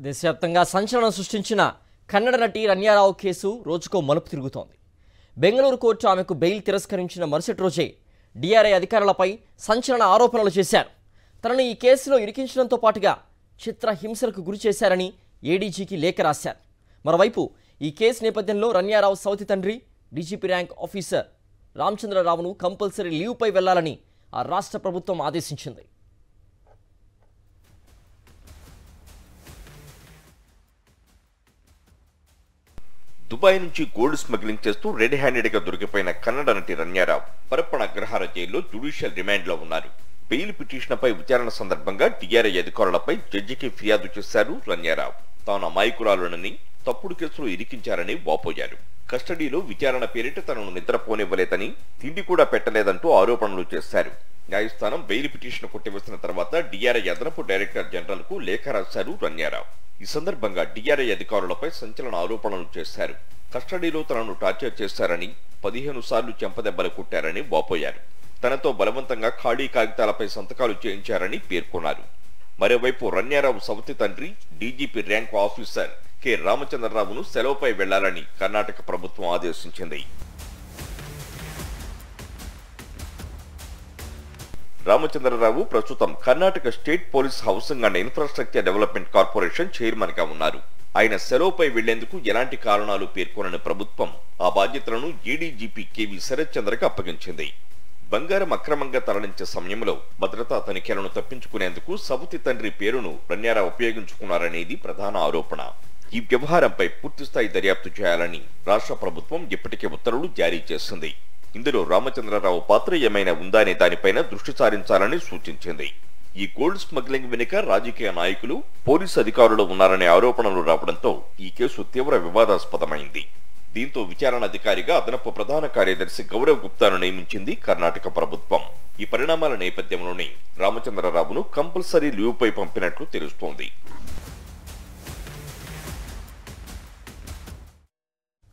దేశవ్యాప్తంగా సంచలనం సృష్టించిన కన్నడ నటి రన్యారావు కేసు రోజుకో మలుపు తిరుగుతోంది. బెంగళూరు కోర్టు ఆమెకు బెయిల్ తిరస్కరించిన మరుసటి రోజే డిఆర్ఐ అధికారులపై సంచలన ఆరోపణలు చేశారు. తనను ఈ కేసులో ఇరికించడంతో పాటుగా చిత్రహింసలకు గురి చేశారని ఏడీజీకి లేఖ రాశారు. మరోవైపు ఈ కేసు నేపథ్యంలో రన్యారావు సౌతి తండ్రి డీజీపీ ర్యాంక్ ఆఫీసర్ రామచంద్రరావును కంపల్సరీ లీవ్పై వెళ్లాలని ఆ రాష్ట్ర ప్రభుత్వం ఆదేశించింది. దుబాయ్ నుంచి గోల్డ్ స్మగ్లింగ్ చేస్తూ రెడ్ హ్యాండెడ్ గా దొరికిపోయిన కన్నడ నటి రన్యారావు పరప్పన అగ్రహార జైల్లో జ్యుడిషియల్ రిమాండ్ లో ఉన్నారు. బెయిల్ పిటిషన్పై విచారణ సందర్భంగా డిఆర్ఐ అధికారులపై జడ్జికి ఫిర్యాదు చేశారు రన్యారావు. తాను అమాయకురాలునని, తప్పుడు కేసులు ఇరికించారని వాపోయారు. కస్టడీలో విచారణ పేరిట తనను నిద్రపోనివ్వలేదని, తిండి కూడా పెట్టలేదంటూ ఆరోపణలు చేశారు. న్యాయస్థానం బెయిల్ పిటిషన్ కొట్టివేసిన తర్వాత డిఆర్ఐ అదనపు డైరెక్టర్ జనరల్ కు లేఖ రాశారు రన్యారావు. ఈ సందర్భంగా డిఆర్ఐ అధికారులపై సంచలన ఆరోపణలు చేశారు. కస్టడీలో తనను టార్చర్ చేశారని, 15 సార్లు చెంపదెబ్బలు కుట్టారని వాపోయారు. తనతో బలవంతంగా ఖాళీ కాగితాలపై సంతకాలు చేయించారని పేర్కొన్నారు. మరోవైపు రన్యారావు సవతి తండ్రి డీజీపీ ర్యాంక్ ఆఫీసర్ కె రామచంద్రరావును సెలవుపై వెళ్లాలని కర్ణాటక ప్రభుత్వం ఆదేశించింది. రామచంద్రరావు ప్రస్తుతం Karnataka state police housing and infrastructure development corporation chairman గా ఉన్నారు. ఆయన సెలవుపై వెళ్లేందుకు ఎలాంటి కారణాలు పేర్కొనని ప్రభుత్వం ఆ బాధ్యతలను ఏడీజీపీ కేవీ శరత్ చంద్రకు అప్పగించింది. బంగారం అక్రమంగా తరలించే సమయంలో భద్రతా తనిఖీలను తప్పించుకునేందుకు సవతి తండ్రి పేరును రన్యారావు ఉపయోగించుకున్నారనేది ప్రధాన ఆరోపణ. ఈ వ్యవహారంపై పూర్తిస్థాయి దర్యాప్తు చేయాలని రాష్ట్ర ప్రభుత్వం ఇప్పటికే ఉత్తర్వులు జారీ చేసింది. ఇందులో రామచంద్రరావు పాత్ర ఏమైనా ఉందా అనే దానిపైన దృష్టి సారించాలని సూచించింది. ఈ గోల్డ్ స్మగ్లింగ్ వెనుక రాజకీయ నాయకులు, పోలీసు అధికారులు ఉన్నారనే ఆరోపణలు రావడంతో ఈ కేసు తీవ్ర వివాదాస్పదమైంది. దీంతో విచారణ అధికారిగా అదనపు ప్రధాన కార్యదర్శి గౌరవ్ గుప్తాను నియమించింది కర్ణాటక ప్రభుత్వం. ఈ పరిణామాల నేపథ్యంలోనే రామచంద్రరావును కంపల్సరీ లీవ్పై పంపినట్లు తెలుస్తోంది.